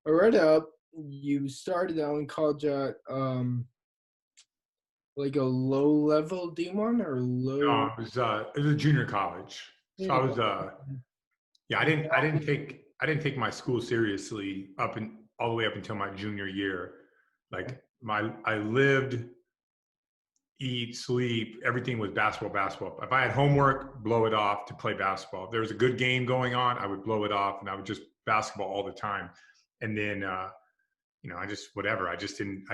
I read up you started out in college at like a low level D1 or low It was a junior college. So I junior was college. yeah, And I didn't take my school seriously up and all the way up until my junior year. Like I lived, eat, sleep, everything was basketball, basketball. If I had homework, blow it off to play basketball. If there was a good game going on, I would blow it off and I would just basketball all the time. And then I just whatever. I just didn't.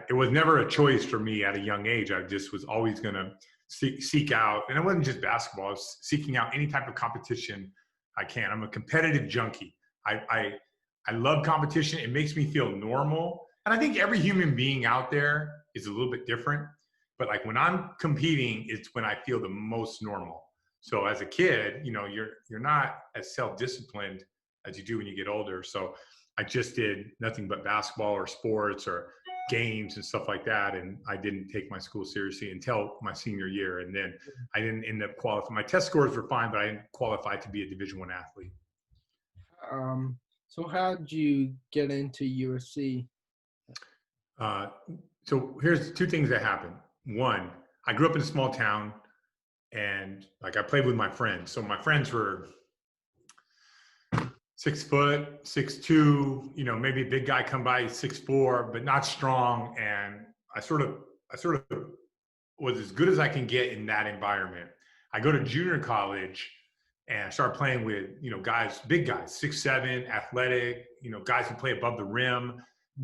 It was never a choice for me at a young age. I just was always going to seek out, and it wasn't just basketball. I was seeking out any type of competition I can. I'm a competitive junkie. I love competition. It makes me feel normal, and I think every human being out there is a little bit different. But like when I'm competing, it's when I feel the most normal. So as a kid, you're not as self-disciplined as you do when you get older. So I just did nothing but basketball or sports or games and stuff like that. And I didn't take my school seriously until my senior year. And then I didn't end up qualifying. My test scores were fine, but I didn't qualify to be a Division I athlete. so how did you get into USC? Uh, so here's two things that happened. One, I grew up in a small town and like I played with my friends. So my friends were 6 foot, 6'2", maybe a big guy come by 6'4", but not strong. And I sort of was as good as I can get in that environment. I go to junior college and I start playing with, guys, big guys, 6'7", athletic, guys who play above the rim.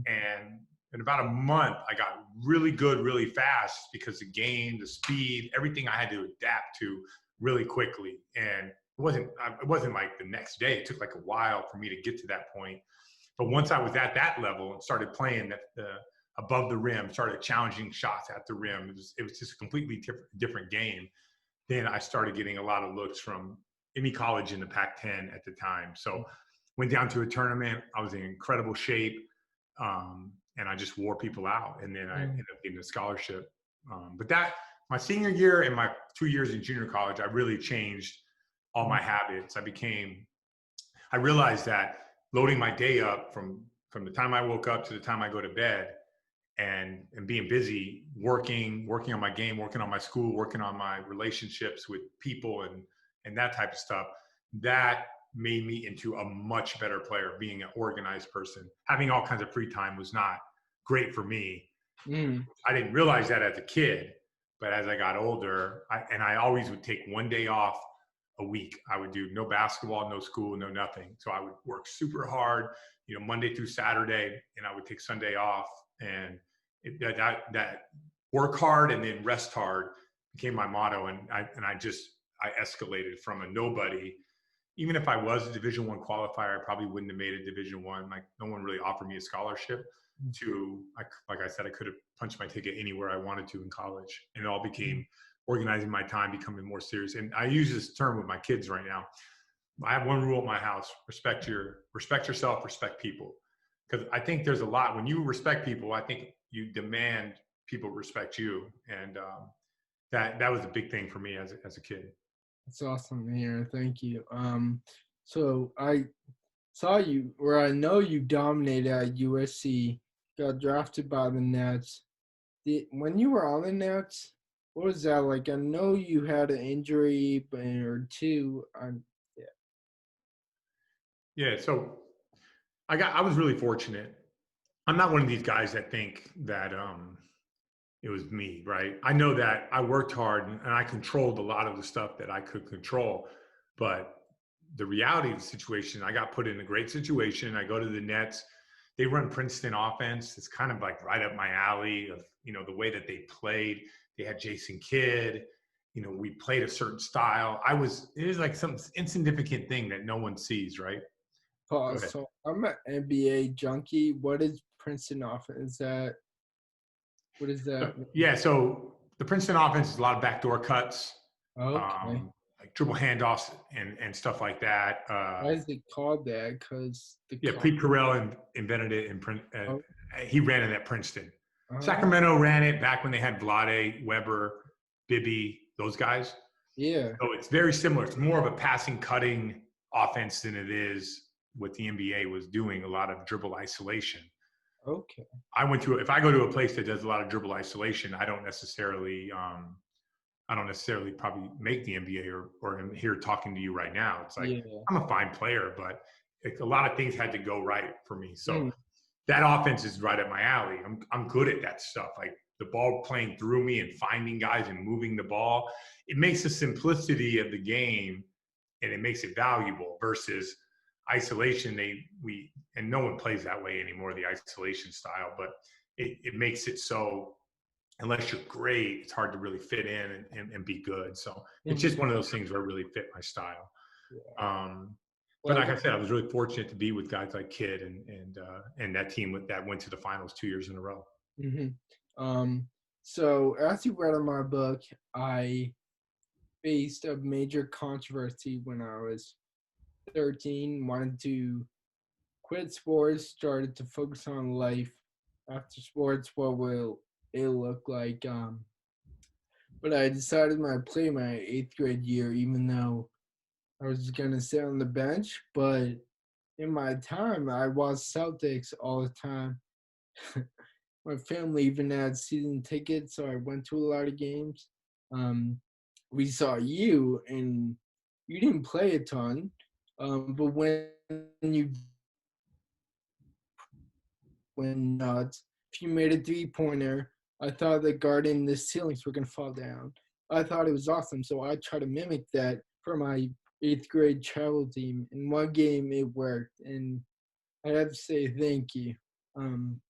And in about a month, I got really good, really fast because the game, the speed, everything I had to adapt to really quickly. And it wasn't like the next day. It took like a while for me to get to that point. But once I was at that level and started playing above the rim, started challenging shots at the rim, it was just a completely different game. Then I started getting a lot of looks from any college in the Pac-10 at the time. So went down to a tournament. I was in incredible shape, and I just wore people out. And then I ended up getting a scholarship. But my senior year and my 2 years in junior college, I really changed all my habits. I realized that loading my day up from the time I woke up to the time I go to bed and being busy, working on my game, working on my school, working on my relationships with people and that type of stuff, that made me into a much better player, being an organized person. Having all kinds of free time was not great for me. I didn't realize that as a kid, but as I got older, I always would take one day off a week. I would do no basketball, no school, no nothing. So I would work super hard, Monday through Saturday, and I would take Sunday off. And that work hard and then rest hard became my motto. And I escalated from a nobody. Even if I was a Division I qualifier, I probably wouldn't have made a Division I. Like no one really offered me a scholarship to, like I said, I could have punched my ticket anywhere I wanted to in college. And it all became organizing my time, becoming more serious. And I use this term with my kids right now. I have one rule at my house: respect yourself, respect people. Because I think there's a lot, when you respect people, I think you demand people respect you. And that was a big thing for me as a kid. That's awesome to hear. Thank you. So I saw you, or I know you dominated at USC, got drafted by the Nets. When you were on the Nets, what was that like? I know you had an injury or two. Yeah. So I was really fortunate. I'm not one of these guys that think that it was me, right? I know that I worked hard and I controlled a lot of the stuff that I could control, but the reality of the situation, I got put in a great situation. I go to the Nets. They run Princeton offense. It's kind of like right up my alley of, the way that they played. They had Jason Kidd. We played a certain style. It was like some insignificant thing that no one sees, right? Go Pause. ahead. So I'm an NBA junkie. What is Princeton offense? What is that? Yeah, so the Princeton offense is a lot of backdoor cuts, Okay. like dribble handoffs and stuff like that. Why is it called that? Because Yeah, Pete Carell invented it oh, he ran it at Princeton. uh, Sacramento ran it back when they had Vlade, Weber, Bibby, those guys. yeah. So it's very similar. It's more of a passing, cutting offense than it is what the NBA was doing, a lot of dribble isolation. Okay. If I go to a place that does a lot of dribble isolation, I don't necessarily probably make the NBA or am here talking to you right now. It's like, Yeah. I'm a fine player, but a lot of things had to go right for me. So Mm. that offense is right up my alley. I'm good at that stuff. Like the ball playing through me and finding guys and moving the ball. It makes the simplicity of the game and it makes it valuable versus isolation. And no one plays that way anymore, the isolation style, but it makes it so unless you're great, it's hard to really fit in and be good. So it's just Mhm. one of those things where it really fit my style. Yeah. But Like, like I said, I was really fortunate to be with guys like Kidd and that team that went to the finals 2 years in a row. mhm. So as you read in my book, I faced a major controversy when I was 13, wanted to quit sports, started to focus on life after sports, what will it look like? But I decided when I played my 8th grade year, even though I was gonna sit on the bench, but in my time I watched Celtics all the time. My family even had season tickets, so I went to a lot of games. Um, we saw you, and you didn't play a ton, but you when not, if you made a 3 pointer, I thought the garden, the ceilings were gonna fall down. I thought it was awesome, so I tried to mimic that for my 8th grade travel team. In one game, it worked, and I have to say thank you um,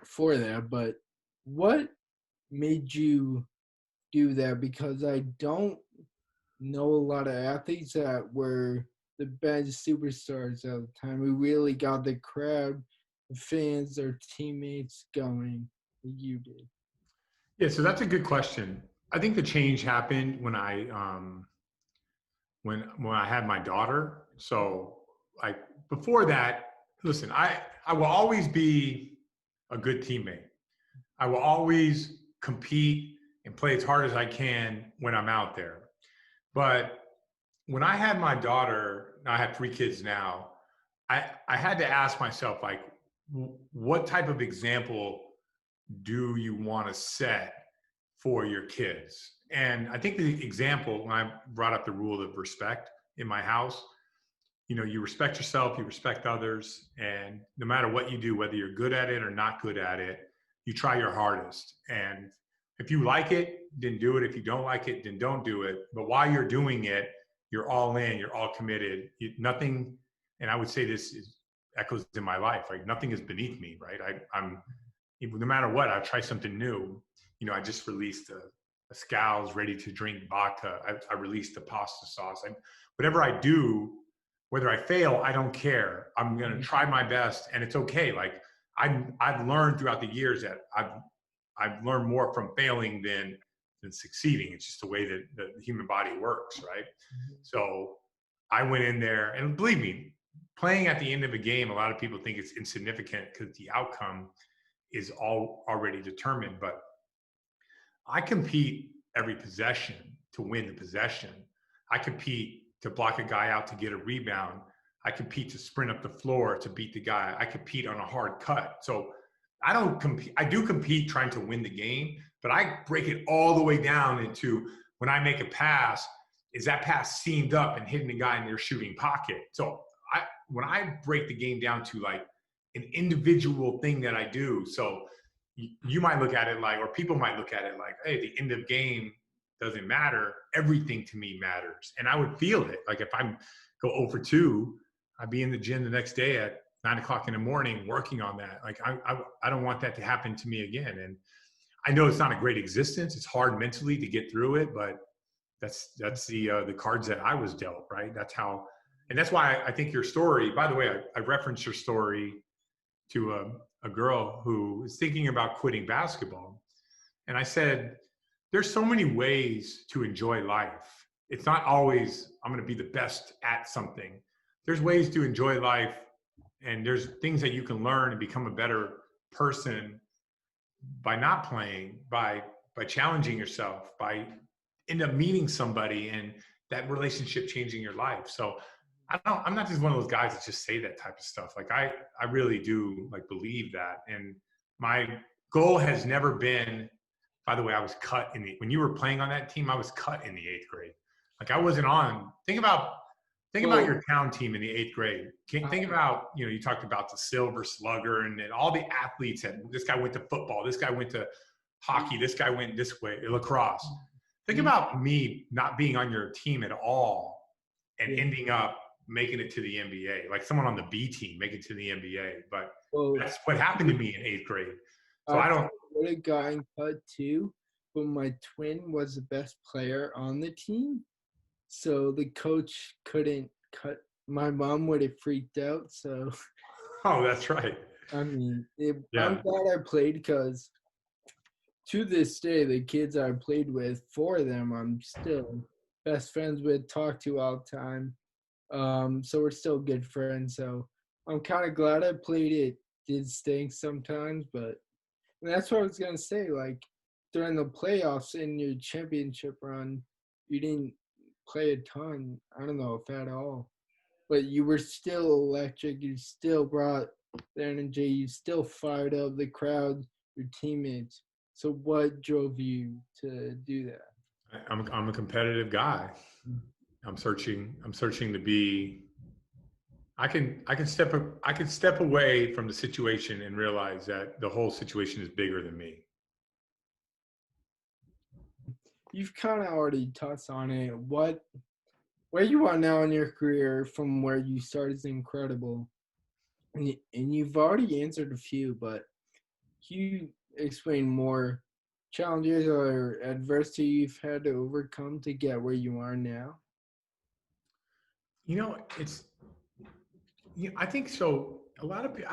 for that. But what made you do that? Because I don't know a lot of athletes that were the best superstars at the time who really got the crowd, the fans, their teammates going. You did. Yeah, so that's a good question. I think the change happened when I had my daughter. So like before that, listen, I will always be a good teammate. I will always compete and play as hard as I can when I'm out there. But when I had my daughter, I have 3 kids now, I had to ask myself, like, what type of example do you want to set for your kids? And I think the example, when I brought up the rule of respect in my house, you respect yourself, you respect others, and no matter what you do, whether you're good at it or not good at it, you try your hardest. And if you like it, then do it. If you don't like it, then don't do it. But while you're doing it, you're all in, you're all committed. Nothing, and I would say echoes in my life. Like nothing is beneath me, right? I'm no matter what, I try something new. I just released a Scal's ready to drink vodka. I released a pasta sauce. Whatever I do, whether I fail, I don't care. I'm going to try my best, and it's okay. Like I've learned throughout the years that I've learned more from failing than succeeding. It's just the way that the human body works, right? So I went in there, and believe me, playing at the end of a game, a lot of people think it's insignificant because the outcome is already determined. But I compete every possession to win the possession. I compete to block a guy out to get a rebound. I compete to sprint up the floor to beat the guy. I compete on a hard cut. So I don't compete. I do compete trying to win the game, but I break it all the way down into when I make a pass, is that pass seamed up and hitting the guy in their shooting pocket? So when I break the game down to like an individual thing that I do, so you might look at it like, or people might look at it like, hey, the end of game doesn't matter. Everything to me matters. And I would feel it. Like if I go 0 for 2, I'd be in the gym the next day at 9 o'clock in the morning working on that. Like I don't want that to happen to me again. And I know it's not a great existence. It's hard mentally to get through it, but that's the cards that I was dealt, right? That's how, and that's why I think your story, by the way, I referenced your story to a girl who is thinking about quitting basketball. And I said, there's so many ways to enjoy life. It's not always, I'm going to be the best at something. There's ways to enjoy life, and there's things that you can learn and become a better person by not playing, by challenging yourself, by end up meeting somebody and that relationship changing your life. So I'm not just one of those guys that just say that type of stuff. Like I really do like believe that. And my goal has never been, by the way, I was cut when you were playing on that team, I was cut in the 8th grade. Like I wasn't on, think about Well, your town team in the 8th grade. Think about, you talked about the Silver Slugger and all the athletes that this guy went to football, this guy went to hockey, this guy went this way, lacrosse. Think about me not being on your team at all and ending up making it to the NBA, like someone on the B team making it to the NBA. But that's what happened to me in 8th grade. So I don't. would have gotten cut too, but my twin was the best player on the team, so the coach couldn't cut. My mom would have freaked out. So Oh, that's right. I mean, Yeah. I'm glad I played because to this day, the kids I played with, 4 of them, I'm still best friends with, talk to all the time. So we're still good friends. So I'm kind of glad I played it. Did stink sometimes, but that's what I was gonna say. Like during the playoffs in your championship run, you didn't play a ton. I don't know if at all, but you were still electric. You still brought the energy. You still fired up the crowd, your teammates. So what drove you to do that? I'm a competitive guy. I'm searching to be. I can step away from the situation and realize that the whole situation is bigger than me. You've kind of already touched on it. Where you are now in your career from where you started is incredible. And you've already answered a few, but can you explain more challenges or adversity you've had to overcome to get where you are now? It's. I think so. A lot of people.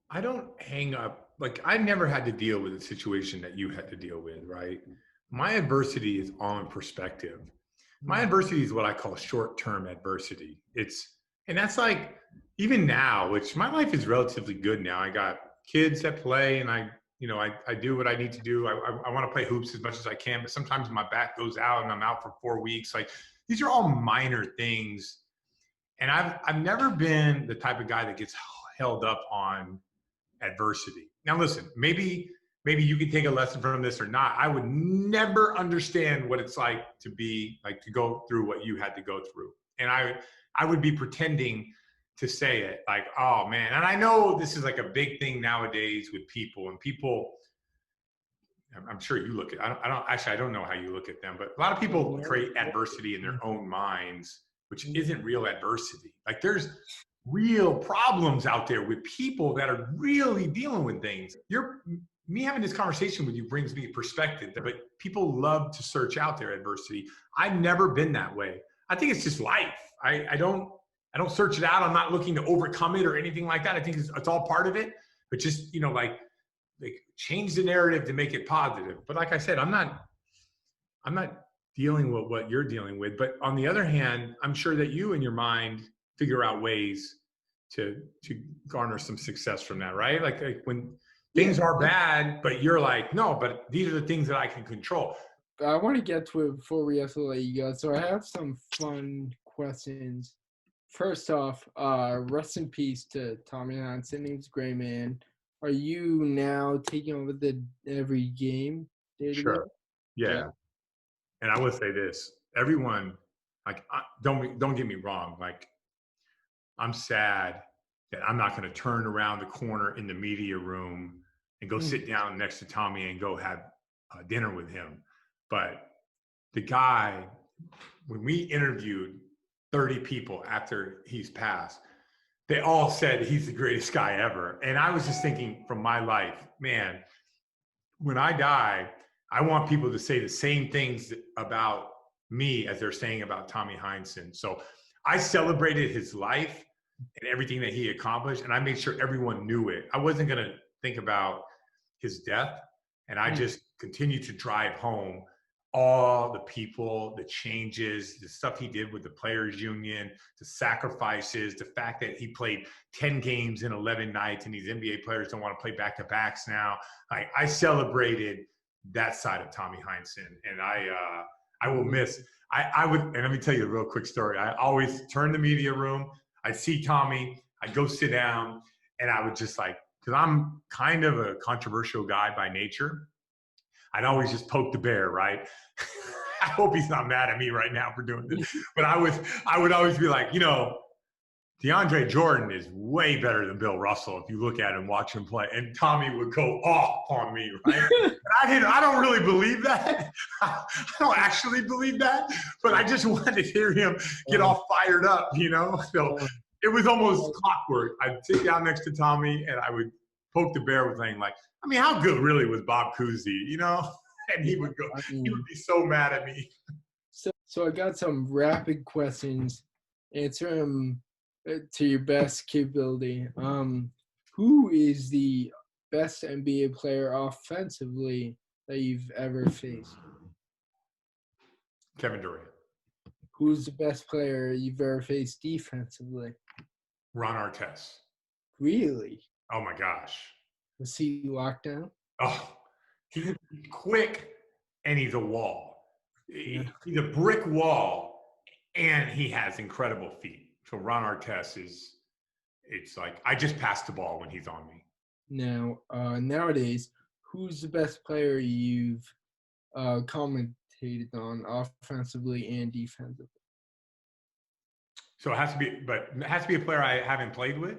I don't hang up. Like I never had to deal with a situation that you had to deal with, right? My adversity is all in perspective. My adversity is what I call short-term adversity. And that's like, even now, which my life is relatively good now. I got kids that play and I do what I need to do. I want to play hoops as much as I can, but sometimes my back goes out and I'm out for 4 weeks. Like these are all minor things. And I've never been the type of guy that gets held up on adversity. Now, listen, maybe you can take a lesson from this or not. I would never understand what it's like to go through what you had to go through. And I would be pretending to say it like, oh man. And I know this is like a big thing nowadays with people, and people, I'm sure you look at, I don't know how you look at them, but a lot of people create adversity in their own minds, which isn't real adversity. Like there's real problems out there with people that are really dealing with things. Me having this conversation with you brings me perspective, but people love to search out their adversity. I've never been that way. I think it's just life. I don't search it out. I'm not looking to overcome it or anything like that. I think it's all part of it, but just, like change the narrative to make it positive. But like I said, I'm not dealing with what you're dealing with. But on the other hand, I'm sure that you in your mind figure out ways to garner some success from that, right? Like when things are bad, but you're like, no, but these are the things that I can control. I want to get to it before we have to let you go. So I have some fun questions. First off, rest in peace to Tommy Hansen. He was a great man. Are you now taking over every game? Sure. Yeah. And I would say this: everyone, like, don't get me wrong. Like, I'm sad that I'm not going to turn around the corner in the media room and go sit down next to Tommy and go have dinner with him. But the guy, when we interviewed 30 people after he's passed, they all said he's the greatest guy ever. And I was just thinking from my life, man, when I die, I want people to say the same things about me as they're saying about Tommy Heinsohn. So I celebrated his life and everything that he accomplished, and I made sure everyone knew it. I wasn't going to think about his death, and I just continued to drive home all the people, the changes, the stuff he did with the players union, the sacrifices, the fact that he played 10 games in 11 nights and these NBA players don't want to play back-to-backs now. I celebrated that side of Tommy Heinsohn, and I will miss. I would, and let me tell you a real quick story. I always turn the media room. I'd see Tommy. I'd go sit down, and I would just like, because I'm kind of a controversial guy by nature. I'd always just poke the bear, right? I hope he's not mad at me right now for doing this. But I would always be like, DeAndre Jordan is way better than Bill Russell if you look at him, watch him play. And Tommy would go off on me, right? And I don't really believe that. I don't actually believe that, but I just wanted to hear him get all fired up, So it was almost clockwork. I'd sit down next to Tommy and I would poke the bear with saying, like, I mean, how good really was Bob Cousy, And he would go, he would be so mad at me. So I got some rapid questions. Answer them to your best capability. Who is the best NBA player offensively that you've ever faced? Kevin Durant. Who's the best player you've ever faced defensively? Ron Artest. Really? Oh my gosh. Was he locked down? Oh, he's quick and he's a wall. He's a brick wall and he has incredible feet. So Ron Artest it's like, I just pass the ball when he's on me. Now, nowadays, who's the best player you've commentated on offensively and defensively? So it has to be a player I haven't played with?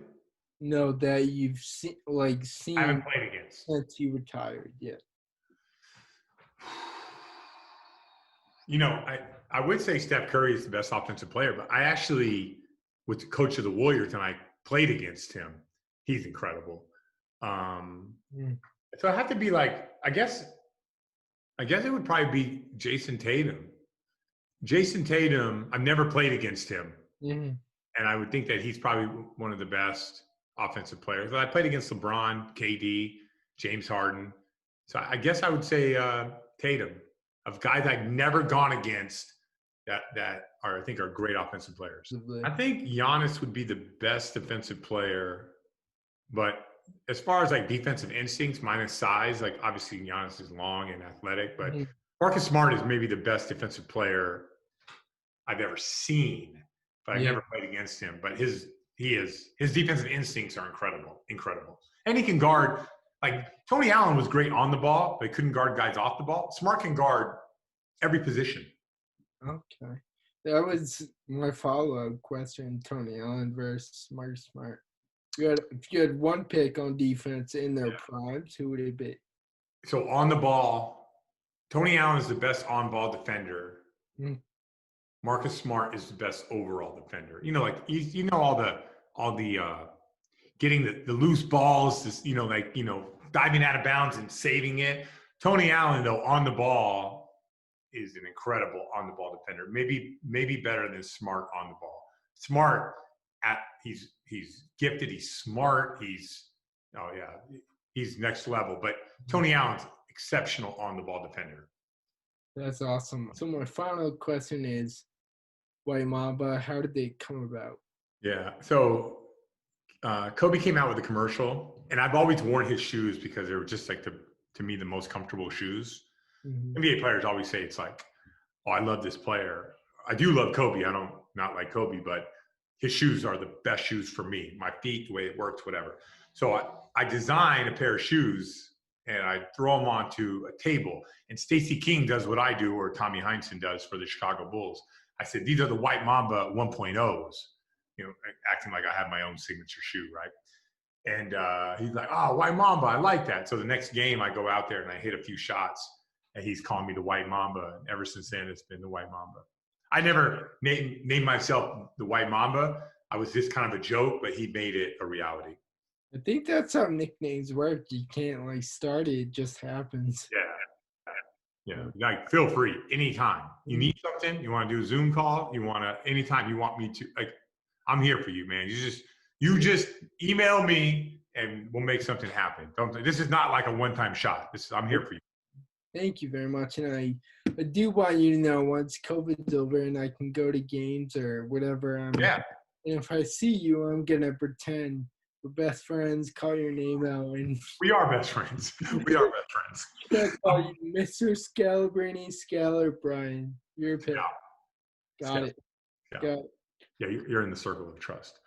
No, that you've seen I haven't played against. Since you retired, yeah. I would say Steph Curry is the best offensive player, but I actually was the coach of the Warriors and I played against him. He's incredible. So I have to be like, I guess it would probably be Jason Tatum. Jason Tatum, I've never played against him. Mm-hmm. And I would think that he's probably one of the best offensive players. But I played against LeBron, KD, James Harden. So I guess I would say Tatum, of guys I've never gone against that I think are great offensive players. I think Giannis would be the best defensive player, but as far as like defensive instincts minus size, like obviously Giannis is long and athletic, but Marcus Smart is maybe the best defensive player I've ever seen, but I've never played against him. But his defensive instincts are incredible. And he can guard, like Tony Allen was great on the ball, but he couldn't guard guys off the ball. Smart can guard every position. Okay. That was my follow-up question, Tony Allen versus Marcus Smart. If you had one pick on defense in their primes, who would it be? So on the ball, Tony Allen is the best on-ball defender. Marcus Smart is the best overall defender. All the getting the loose balls, diving out of bounds and saving it. Tony Allen, though, on the ball is an incredible on-the-ball defender. Maybe better than Smart on the ball. Smart, he's gifted. He's smart. He's next level. But Tony Allen's exceptional on-the-ball defender. That's awesome. So my final question is, White Mamba, how did they come about? Yeah. So Kobe came out with a commercial, and I've always worn his shoes because they were just like to me the most comfortable shoes. NBA players always say it's like, oh, I love this player. I do love Kobe. I don't not like Kobe, but his shoes are the best shoes for me. My feet, the way it works, whatever. So I design a pair of shoes and I throw them onto a table. And Stacey King does what I do, or Tommy Hinds does for the Chicago Bulls. I said, these are the White Mamba 1.0s, acting like I have my own signature shoe, right? And he's like, oh, White Mamba, I like that. So the next game I go out there and I hit a few shots. And he's calling me the White Mamba. And ever since then, it's been the White Mamba. I never named myself the White Mamba. I was just kind of a joke, but he made it a reality. I think that's how nicknames work. You can't start it; it just happens. Yeah. Like, feel free anytime. You need something, you want to do a Zoom call, anytime you want me to, I'm here for you, man. You just email me and we'll make something happen. This is not like a one-time shot. I'm here for you. Thank you very much. And I do want you to know, once COVID's over and I can go to games or whatever, and if I see you, I'm going to pretend we're best friends. Call your name out, and We are best friends. We are best friends. can't call you Mr. Scalabrine, Scalabrine. Your pick. Yeah. Got it. Yeah. Got it. Yeah, you're in the circle of trust.